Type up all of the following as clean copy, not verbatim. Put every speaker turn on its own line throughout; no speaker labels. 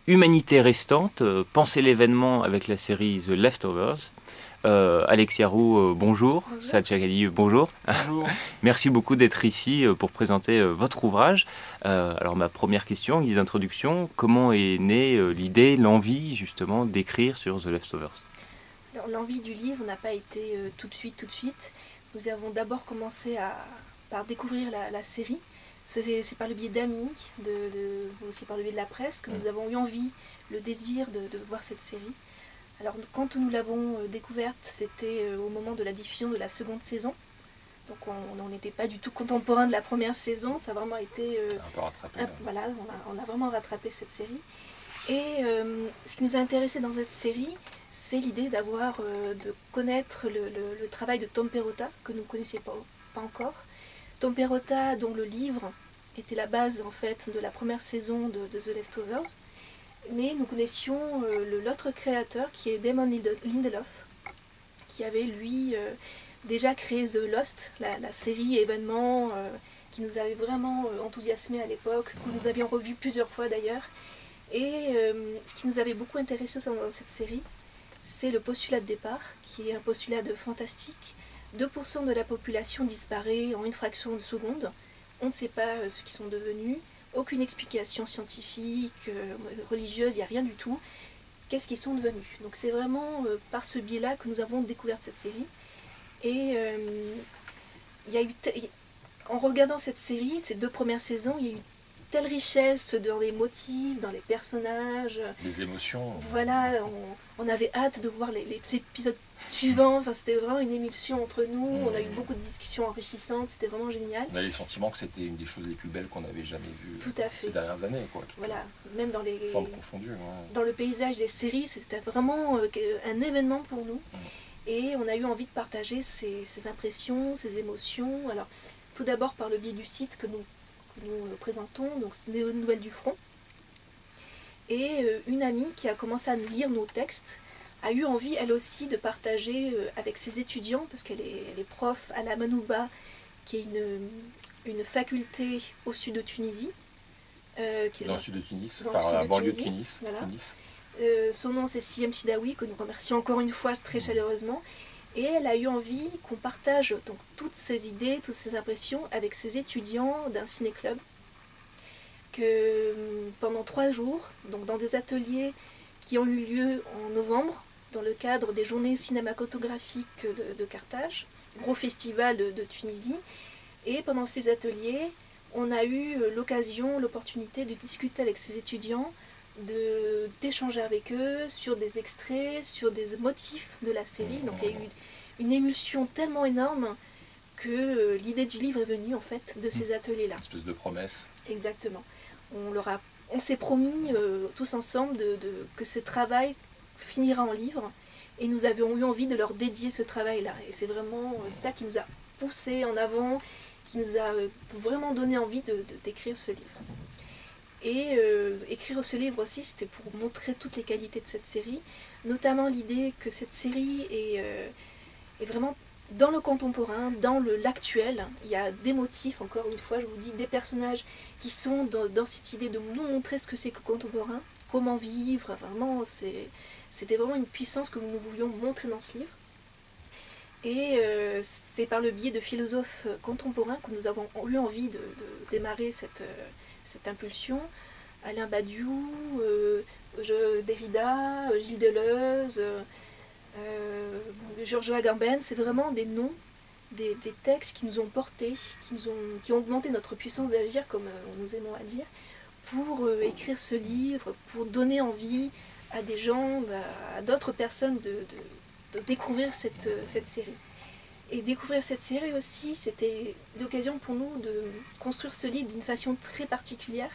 Humanité restante, pensez l'événement avec la série The Leftovers. Alexia Roux, bonjour.
Bonjour.
Saad Chaghali, bonjour.
Bonjour.
Merci beaucoup d'être ici pour présenter votre ouvrage. Alors ma première question, guise d'introduction, comment est née l'idée, l'envie justement d'écrire sur The Leftovers?
Alors l'envie du livre n'a pas été tout de suite. Nous avons d'abord commencé par découvrir la série. C'est par le biais d'amis, aussi par le biais de la presse, que nous avons eu envie, le désir de voir cette série. Alors quand nous l'avons découverte, c'était au moment de la diffusion de la seconde saison. Donc on n'était pas du tout contemporain de la première saison, ça a vraiment été...
un peu rattrapé.
Voilà, on a vraiment rattrapé cette série. Et ce qui nous a intéressé dans cette série, c'est l'idée de connaître le travail de Tom Perrotta, que nous ne connaissions pas encore. Tom Perrotta, dont le livre était la base en fait de la première saison de The Leftovers. Mais nous connaissions l'autre créateur qui est Damon Lindelof, qui avait lui déjà créé The Lost, la série événement qui nous avait vraiment enthousiasmé à l'époque, que nous avions revu plusieurs fois d'ailleurs. Et ce qui nous avait beaucoup intéressé dans cette série, c'est le postulat de départ, qui est un postulat de fantastique. 2% de la population disparaît en une fraction de seconde. On ne sait pas ce qu'ils sont devenus. Aucune explication scientifique, religieuse, il n'y a rien du tout. Qu'est-ce qu'ils sont devenus? Donc c'est vraiment par ce biais-là que nous avons découvert cette série. Et en regardant cette série, ces 2 premières saisons, il y a eu telle richesse dans les motifs, dans les personnages.
Les émotions.
Voilà, on avait hâte de voir les épisodes suivants. Enfin, c'était vraiment une émulsion entre nous. On a eu beaucoup de discussions enrichissantes. C'était vraiment génial.
On avait le sentiment que c'était une des choses les plus belles qu'on avait jamais vues
Tout à fait.
ces dernières années.
Voilà, même dans les
formes confondues. Ouais.
Dans le paysage des séries, c'était vraiment un événement pour nous. Et on a eu envie de partager ces impressions, ces émotions. Alors, tout d'abord par le biais du site que nous présentons, donc c'est Néo Nouvelles du Front. Et une amie qui a commencé à lire nos textes a eu envie elle aussi de partager avec ses étudiants, parce qu'elle est prof à la Manouba, qui est une faculté au sud de Tunisie.
Dans le sud de Tunis,
enfin la
banlieue de Tunis.
Voilà.
Tunis.
Son nom c'est Siem Sidawi, que nous remercions encore une fois très chaleureusement. Et elle a eu envie qu'on partage donc toutes ces idées, toutes ces impressions avec ses étudiants d'un ciné-club. Que pendant 3 jours, donc dans des ateliers qui ont eu lieu en novembre, dans le cadre des journées cinématographiques de Carthage, gros festival de Tunisie. Et pendant ces ateliers, on a eu l'opportunité de discuter avec ces étudiants, d'échanger avec eux sur des extraits, sur des motifs de la série. Donc il y a eu une émulsion tellement énorme que l'idée du livre est venue en fait de ces ateliers-là.
Une espèce de promesse.
Exactement. On s'est promis tous ensemble que ce travail finira en livre, et nous avions eu envie de leur dédier ce travail-là. Et c'est vraiment ça qui nous a poussé en avant, qui nous a vraiment donné envie d'écrire ce livre. Et écrire ce livre aussi, c'était pour montrer toutes les qualités de cette série, notamment l'idée que cette série est vraiment dans le contemporain, dans l'actuel. Il y a des motifs, encore une fois, je vous dis, des personnages qui sont dans cette idée de nous montrer ce que c'est que le contemporain, comment vivre. Vraiment, c'était vraiment une puissance que nous voulions montrer dans ce livre. Et c'est par le biais de philosophes contemporains que nous avons eu envie de démarrer cette impulsion. Alain Badiou, Derrida, Gilles Deleuze, Giorgio Agamben, c'est vraiment des noms, des textes qui nous ont portés, qui ont augmenté notre puissance d'agir, comme nous aimons à dire, pour écrire ce livre, pour donner envie à des gens, à d'autres personnes de découvrir cette série. Et découvrir cette série aussi, c'était l'occasion pour nous de construire ce livre d'une façon très particulière,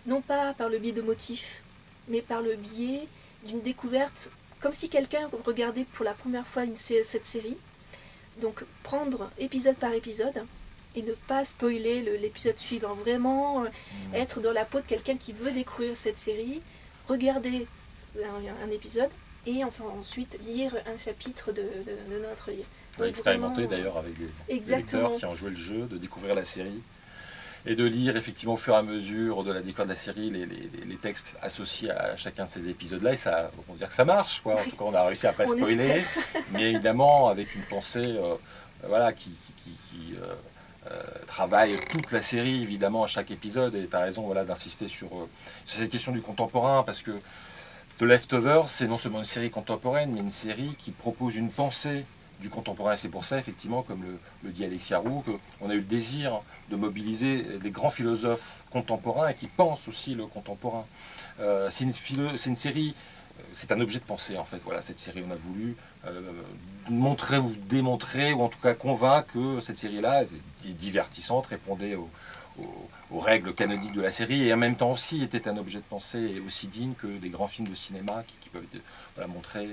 non pas par le biais de motifs, mais par le biais d'une découverte, comme si quelqu'un regardait pour la première fois cette série. Donc prendre épisode par épisode et ne pas spoiler l'épisode suivant, vraiment être dans la peau de quelqu'un qui veut découvrir cette série, regarder un épisode et enfin ensuite lire un chapitre de notre livre.
On a expérimenté d'ailleurs avec des
Exactement.
lecteurs qui ont joué le jeu, de découvrir la série et de lire effectivement au fur et à mesure de la découverte de la série les textes associés à chacun de ces épisodes-là, et ça, on va dire que ça marche, quoi. En tout cas, on a réussi à pas spoiler, mais évidemment avec une pensée voilà, qui travaille toute la série, évidemment, à chaque épisode, et tu as raison voilà, d'insister sur cette question du contemporain, parce que The Leftovers, c'est non seulement une série contemporaine, mais une série qui propose une pensée du contemporain. C'est pour ça, effectivement, comme le dit Alexia Roux, qu'on a eu le désir de mobiliser des grands philosophes contemporains et qui pensent aussi le contemporain. C'est une série, c'est un objet de pensée, en fait. Voilà, cette série, on a voulu montrer ou démontrer, ou en tout cas convaincre que cette série-là est divertissante, répondait aux règles canoniques de la série, et en même temps aussi était un objet de pensée et aussi digne que des grands films de cinéma qui peuvent être voilà, montrés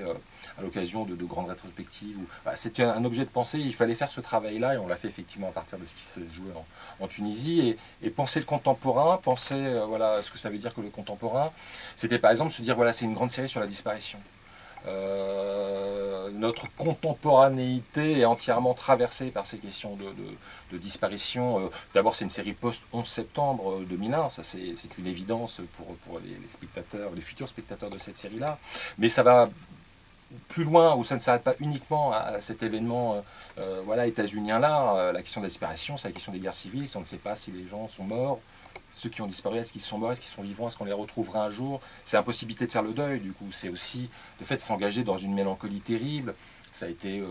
à l'occasion de grandes rétrospectives. Voilà, c'était un objet de pensée, il fallait faire ce travail-là, et on l'a fait effectivement à partir de ce qui se jouait en Tunisie, et penser le contemporain, penser voilà, ce que ça veut dire que le contemporain, c'était par exemple se dire, voilà, c'est une grande série sur la disparition. Notre contemporanéité est entièrement traversée par ces questions de disparition. D'abord, c'est une série post-11 septembre 2001, ça c'est une évidence pour les spectateurs, les futurs spectateurs de cette série-là. Mais ça va plus loin, où ça ne s'arrête pas uniquement à cet événement voilà, états-unien-là. La question de la disparition, c'est la question des guerres civiles. Si on ne sait pas si les gens sont morts, ceux qui ont disparu, est-ce qu'ils sont morts, est-ce qu'ils sont vivants, est-ce qu'on les retrouvera un jour? C'est l'impossibilité de faire le deuil, du coup. C'est aussi le fait de s'engager dans une mélancolie terrible. Ça a été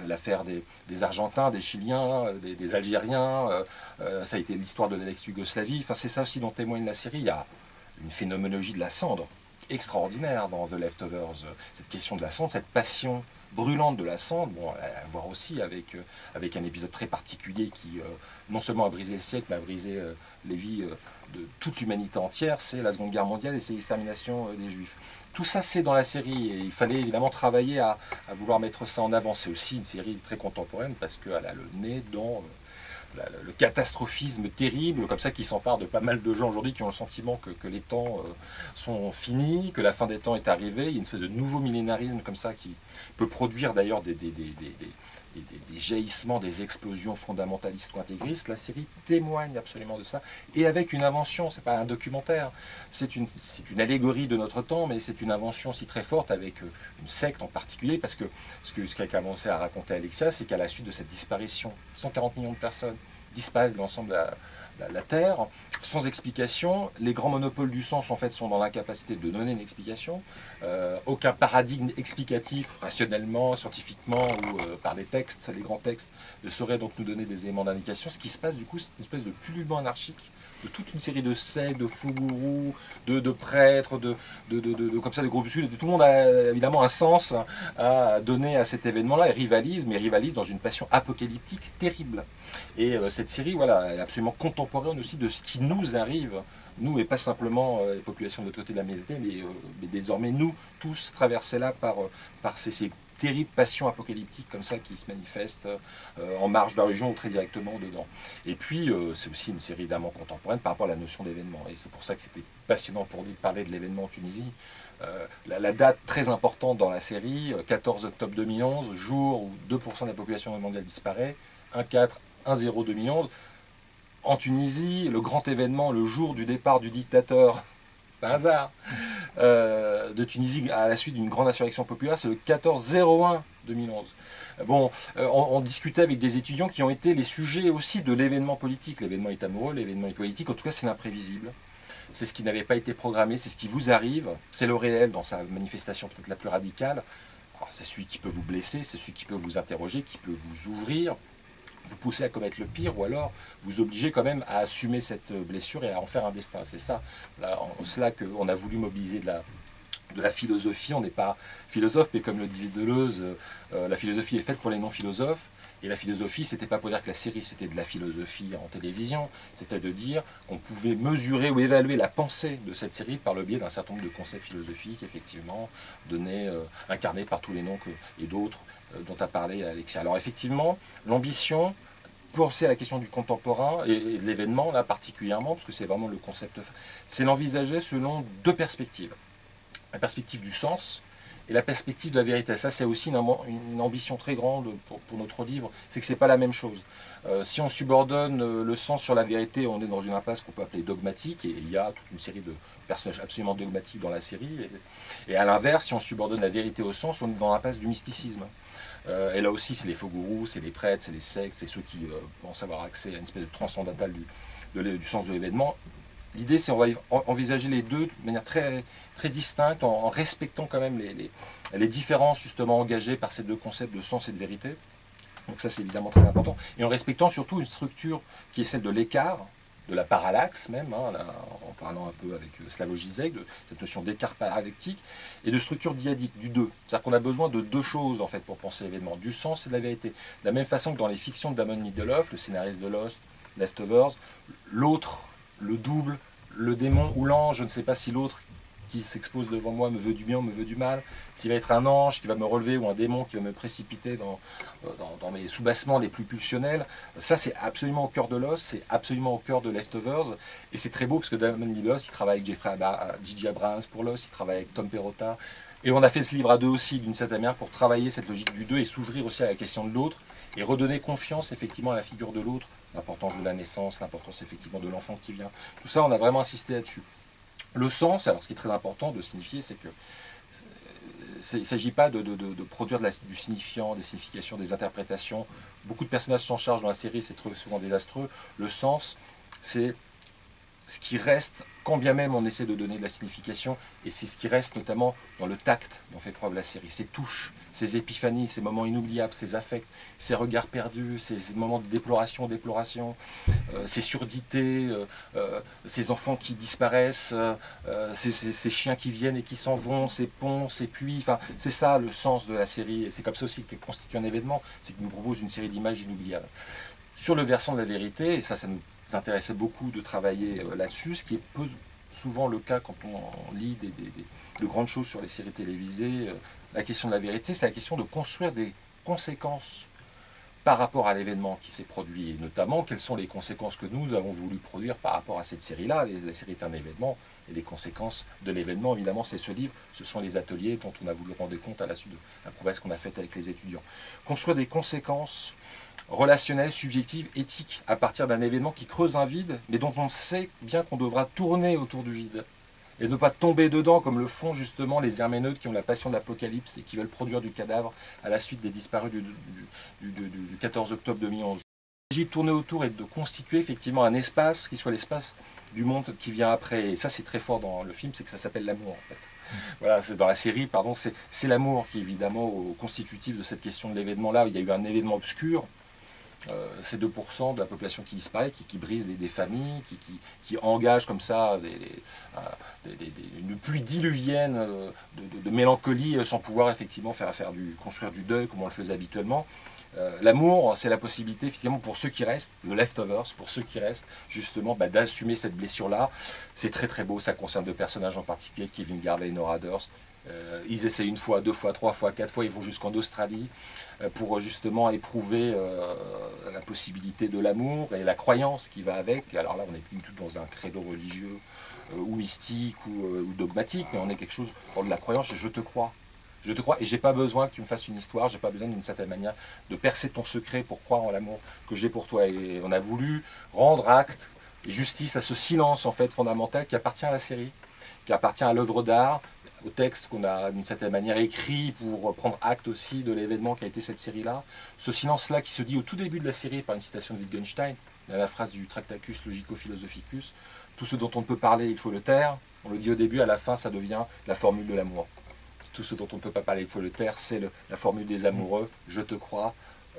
l'affaire des Argentins, des Chiliens, des Algériens. Ça a été l'histoire de l'ex-Yougoslavie. Enfin, c'est ça aussi dont témoigne la série. Il y a une phénoménologie de la cendre extraordinaire dans The Leftovers. Cette question de la cendre, cette passion brûlante de la cendre, bon, à voir aussi avec un épisode très particulier qui non seulement a brisé le siècle, mais a brisé les vies de toute l'humanité entière, c'est la Seconde Guerre mondiale et c'est l'extermination des Juifs. Tout ça, c'est dans la série, et il fallait évidemment travailler à vouloir mettre ça en avant. C'est aussi une série très contemporaine, parce qu'elle a le nez dans le catastrophisme terrible, comme ça, qui s'empare de pas mal de gens aujourd'hui qui ont le sentiment que les temps sont finis, que la fin des temps est arrivée. Il y a une espèce de nouveau millénarisme comme ça qui peut produire d'ailleurs des jaillissements, des explosions fondamentalistes ou intégristes. La série témoigne absolument de ça, et avec une invention, c'est pas un documentaire, c'est une allégorie de notre temps, mais c'est une invention aussi très forte avec une secte en particulier, parce que ce qu'a commencé à raconter Alexia, c'est qu'à la suite de cette disparition, 140 millions de personnes disparaissent de l'ensemble de la Terre, sans explication. Les grands monopoles du sens en fait sont dans l'incapacité de donner une explication. Aucun paradigme explicatif, rationnellement, scientifiquement ou par les textes, les grands textes, ne saurait donc nous donner des éléments d'indication. Ce qui se passe du coup, c'est une espèce de pullullement anarchique de toute une série de sectes, de fous gourous, de prêtres, comme ça, de groupuscules. Tout le monde a évidemment un sens à donner à cet événement-là et rivalise, mais rivalise dans une passion apocalyptique terrible. Et cette série, voilà, est absolument contemporaine aussi de ce qui nous arrive, nous, et pas simplement les populations de l'autre côté de la Méditerranée, mais désormais nous, tous traversés là par ces terribles passions apocalyptiques comme ça qui se manifestent en marge de la religion ou très directement dedans. Et puis, c'est aussi une série d'amants contemporaine par rapport à la notion d'événement. Et c'est pour ça que c'était passionnant pour parler de l'événement en Tunisie. La date très importante dans la série, 14 octobre 2011, jour où 2% de la population mondiale disparaît, 1,4, 1,0 2011. En Tunisie, le grand événement, le jour du départ du dictateur, c'est un hasard, de Tunisie à la suite d'une grande insurrection populaire, c'est le 14-01 2011. Bon, on discutait avec des étudiants qui ont été les sujets aussi de l'événement politique. L'événement est amoureux, l'événement est politique, en tout cas c'est l'imprévisible. C'est ce qui n'avait pas été programmé, c'est ce qui vous arrive, c'est le réel dans sa manifestation peut-être la plus radicale. C'est celui qui peut vous blesser, c'est celui qui peut vous interroger, qui peut vous ouvrir, vous pousser à commettre le pire, ou alors vous obliger quand même à assumer cette blessure et à en faire un destin. C'est ça, là, en cela qu'on a voulu mobiliser de la philosophie. On n'est pas philosophe, mais comme le disait Deleuze, la philosophie est faite pour les non-philosophes. Et la philosophie, c'était pas pour dire que la série c'était de la philosophie en télévision, c'était de dire qu'on pouvait mesurer ou évaluer la pensée de cette série par le biais d'un certain nombre de concepts philosophiques, effectivement, incarnés par tous les noms et d'autres dont a parlé Alexia. Alors effectivement, l'ambition, penser à la question du contemporain et de l'événement, là particulièrement, parce que c'est vraiment le concept, c'est l'envisager selon deux perspectives. La perspective du sens et la perspective de la vérité. Ça, c'est aussi une ambition très grande pour notre livre, c'est que c'est pas la même chose. Si on subordonne le sens sur la vérité, on est dans une impasse qu'on peut appeler dogmatique, et il y a toute une série de personnages absolument dogmatiques dans la série. Et à l'inverse, si on subordonne la vérité au sens, on est dans l'impasse du mysticisme. Et là aussi, c'est les faux gourous, c'est les prêtres, c'est les sectes, c'est ceux qui pensent avoir accès à une espèce de transcendantal du sens de l'événement. L'idée, c'est qu'on va envisager les deux de manière très, très distincte, en respectant quand même les différences justement engagées par ces deux concepts de sens et de vérité. Donc ça, c'est évidemment très important. Et en respectant surtout une structure qui est celle de l'écart, de la parallaxe même, hein, là, en parlant un peu avec Slavoj Žižek, de cette notion d'écart parallactique, et de structure dyadique, du deux. C'est-à-dire qu'on a besoin de deux choses en fait pour penser l'événement, du sens et de la vérité. De la même façon que dans les fictions de Damon Lindelof, le scénariste de Lost, Leftovers, l'autre, le double, le démon ou l'ange, je ne sais pas si l'autre qui s'expose devant moi me veut du bien ou me veut du mal, s'il va être un ange qui va me relever ou un démon qui va me précipiter dans mes soubassements les plus pulsionnels, ça c'est absolument au cœur de Lost, c'est absolument au cœur de Leftovers, et c'est très beau parce que Damon Lindelof, il travaille avec J.J. Abrams pour Lost, il travaille avec Tom Perrotta, et on a fait ce livre à deux aussi d'une certaine manière pour travailler cette logique du deux et s'ouvrir aussi à la question de l'autre, et redonner confiance effectivement à la figure de l'autre, l'importance de la naissance, l'importance effectivement de l'enfant qui vient, tout ça on a vraiment insisté là-dessus. Le sens, alors ce qui est très important de signifier, c'est que il ne s'agit pas de produire du signifiant, des significations, des interprétations. Beaucoup de personnages s'en chargent dans la série, c'est très souvent désastreux. Le sens, c'est ce qui reste, quand bien même on essaie de donner de la signification, et c'est ce qui reste notamment dans le tact dont fait preuve la série, ces touches, ces épiphanies, ces moments inoubliables, ces affects, ces regards perdus, ces moments de déploration, ces surdités, ces enfants qui disparaissent, ces chiens qui viennent et qui s'en vont, ces ponts, ces puits, enfin, c'est ça le sens de la série, et c'est comme ça aussi qu'elle constitue un événement, c'est qu'il nous propose une série d'images inoubliables. Sur le versant de la vérité, et ça nous intéressait beaucoup de travailler là-dessus, ce qui est peu souvent le cas quand on lit de grandes choses sur les séries télévisées. La question de la vérité, c'est la question de construire des conséquences par rapport à l'événement qui s'est produit, et notamment quelles sont les conséquences que nous avons voulu produire par rapport à cette série-là. La série est un événement, et les conséquences de l'événement, évidemment, c'est ce livre, ce sont les ateliers dont on a voulu rendre compte à la suite de la promesse qu'on a faite avec les étudiants. Construire des conséquences relationnelle, subjective, éthique, à partir d'un événement qui creuse un vide, mais dont on sait bien qu'on devra tourner autour du vide, et ne pas tomber dedans comme le font justement les herméneutes qui ont la passion de l'Apocalypse et qui veulent produire du cadavre à la suite des disparus du 14 octobre 2011. Il s'agit de tourner autour et de constituer effectivement un espace qui soit l'espace du monde qui vient après, et ça c'est très fort dans le film, c'est que ça s'appelle l'amour en fait. Voilà, c'est dans la série, pardon, c'est l'amour qui est évidemment constitutif de cette question de l'événement-là. Il y a eu un événement obscur, c'est 2% de la population qui disparaît, qui brise des familles, qui engage comme ça une pluie diluvienne de mélancolie sans pouvoir effectivement construire du deuil comme on le faisait habituellement. L'amour, c'est la possibilité effectivement pour ceux qui restent, le leftovers, pour ceux qui restent justement d'assumer cette blessure-là. C'est très très beau, ça concerne deux personnages en particulier, Kevin Garvey et Nora Durst. Ils essaient une fois, deux fois, trois fois, quatre fois, ils vont jusqu'en Australie pour justement éprouver la possibilité de l'amour et la croyance qui va avec. Alors là, on n'est plus du tout dans un credo religieux ou mystique ou dogmatique, mais on est quelque chose dans de la croyance, je te crois. Je te crois et j'ai pas besoin que tu me fasses une histoire, j'ai pas besoin d'une certaine manière de percer ton secret pour croire en l'amour que j'ai pour toi. Et on a voulu rendre acte et justice à ce silence en fait fondamental qui appartient à la série, qui appartient à l'œuvre d'art, au texte qu'on a d'une certaine manière écrit pour prendre acte aussi de l'événement qui a été cette série-là. Ce silence-là qui se dit au tout début de la série par une citation de Wittgenstein, la phrase du Tractacus Logico-Philosophicus, tout ce dont on ne peut parler, il faut le taire. On le dit au début, à la fin, ça devient la formule de l'amour. Tout ce dont on ne peut pas parler, il faut le taire, c'est la formule des amoureux, je te crois,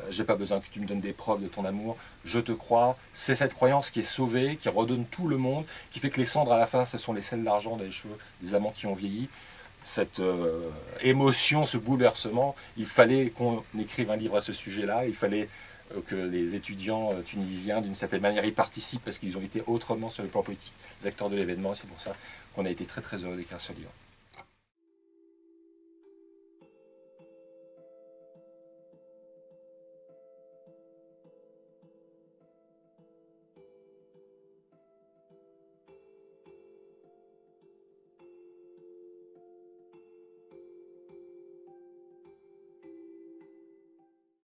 j'ai pas besoin que tu me donnes des preuves de ton amour, je te crois. C'est cette croyance qui est sauvée, qui redonne tout le monde, qui fait que les cendres à la fin, ce sont les selles d'argent des cheveux des amants qui ont vieilli. Cette émotion, ce bouleversement, il fallait qu'on écrive un livre à ce sujet-là, il fallait que les étudiants tunisiens, d'une certaine manière, y participent parce qu'ils ont été autrement sur le plan politique, les acteurs de l'événement, et c'est pour ça qu'on a été très très heureux d'écrire ce livre.